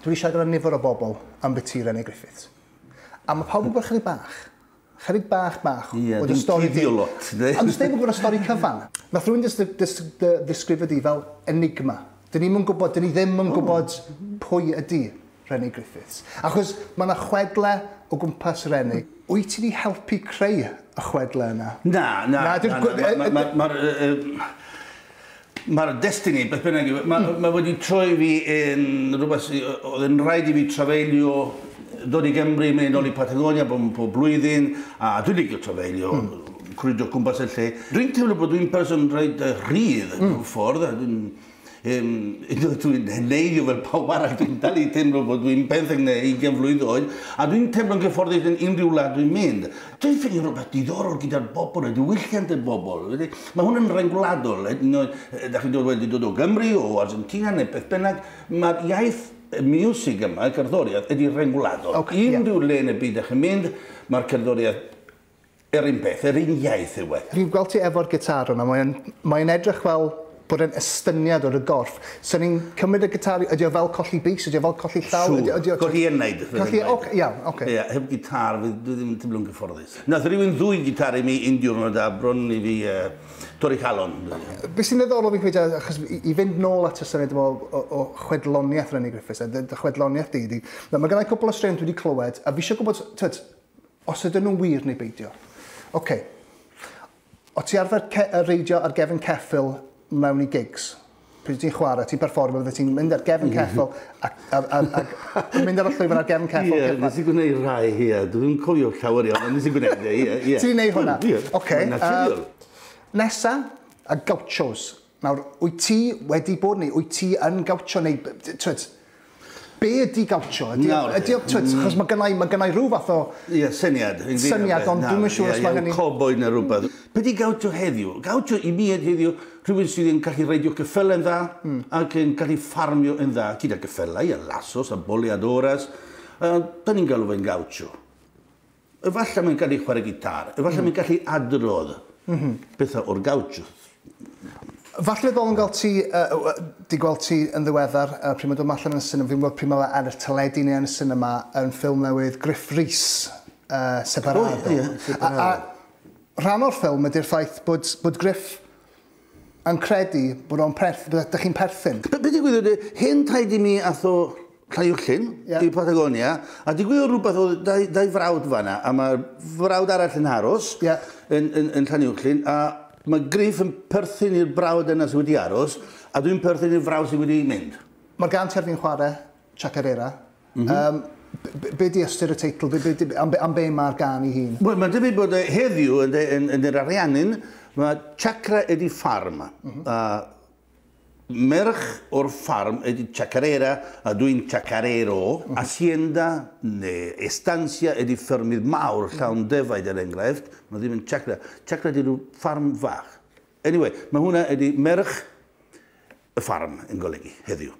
dwi wedi siarad gyda nifer o bobl am beth Mae Rene Griffiths. A mae pawb yn gwybod chydig bach. Chydig bach. Ie, dwi'n cuddio lot. Ond dwi'n ddim yn gwybod y stori cyfan. Nath rhywun ddisgrifio di fel enigma. Dyn ni ddim yn gwybod pwy ydy Rene Griffiths. Achos mae yna chwedle o gwmpas Rene. Wyt ti wedi helpu creu y chwedle yna? Na. Mae'r destiny, beth bynnag, mae wedi troi fi yn rhywbeth, oedd yn rhaid I fi trafeilio, dod I Gymru, mynd nôl I Patagonia po blwyddyn, a dwi'n licio trafeilio, crwydro cwmpas y lle. Dwi'n teimlo bod dwi'n person rhaid rhydd mewn ffordd, dwi'n neidio fel pawb arall, dwi'n dal I teimlo bod dwi'n 15 neu 20 mlwydd oed, a dwi'n teimlo'n gyfforddus yn unrhyw wlad dwi'n mynd. Dwi'n ffeindio rhywbeth diddorol gyda'r bobl, y diwylliant y bobl. Mae hwn yn rengwladol. Da chi'n wedi dod o Gymru, o Argentina neu beth bynnag. Mae'r iaith music yma, y cerddoriaeth, ydy rengwladol. Unrhyw le yn y byd da chi'n mynd, mae'r cerddoriaeth yr un beth, yr un iaith yw e. Fi'n gweld ti efo'r gitar yna, mae'n edrych fel bod e'n estyniad o'r gorff. So ni'n cymryd y gitar, ydy o fel colli bys, ydy o fel colli llaw? Colli yn neud. Iawn, oce. Heb gitar, dwi ddim yn teimlo'n gyfforddus. Nath rhywun ddwy gitar I mi un diwrnod a bron I fi torri calon. Be sy'n ddiddorol fi'n gweithio, achos I fynd nôl at y syniad o chwedloniaeth Rene Griffiths, y chwedloniaeth di. Mae gennau cwbl o straeon dwi wedi clywed, a fi eisiau gwybod, os ydyn nhw'n wir neu beidio. Oce. O ti arfer reidio ar gefn ceffil mewn I gigs. Pryd ti'n chwarae, ti'n perfformiwr, ti'n mynd ar gefn ceffil a mynd ar y llwyfan ar gefn ceffil. Ie, nes I gwneud rai hi, dwi'n cofio llawer iawn, nes I gwneud ie. Ti'n gwneud hwnna? Oce. Nesa, a gauchos. Nawr, wyt ti wedi bod neu, wyt ti yn gaucho neu, be ydy gaucho? Achos mae gennau rhyw fath o... Ie, syniad. Syniad, ond dwi'n yn siŵr os mae gen i... Cowboy neu rhywbeth. Be di gaucho heddiw? Gaucho I mi heddiw, rhywun sydd yn gallu reidio cyffel yn dda, ac yn gallu ffarmio yn dda, gyda cyffelau, a lasos, a boleadoras. Da ni'n galw fe'n gaucho. Efallai mae'n gallu chwarae gitar, efallai mae'n gallu adrodd bethau o'r gaucho. Falle ddol yn gael ti, di gweld ti yn ddiweddar, pryd mae'n dod allan yn y sinema, fi'n gweld pryd mae'n ar y teledu neu yn y sinema, yn ffilm newydd Griff Rhys, Separado. A rhan o'r ffilm ydy'r ffaith bod Griff yn credu bod ydych chi'n perthyn. Be di gwybod, hyn taid I mi ath o Llanuwchlyn I Patagonia, a di gwybod rhywbeth o dau frawd fanna, a mae frawd arall yn aros yn Llanuwchlyn, a mae Griff yn perthyn i'r brawd yna sydd wedi aros, a dwi'n perthyn i'r frawd sydd wedi mynd. Mae'r gant ar fi'n chwarae, Chacarera. Be di ystyr y teitl? Am be mae'r gan I hun? Mae'n debyg bod heddiw yn yr ariannyn, mae Chacra ydi ffarm. Merch o'r ffarm ydi Chacarera, a dwi'n Chacarero. Hacienda neu estancia ydi ffermydd mawr llawn defaid er enghraifft. Mae ddim yn Chacra. Chacra ydi rhyw ffarm fach. Anyway, mae hwnna ydi merch y ffarm yn golygu heddiw.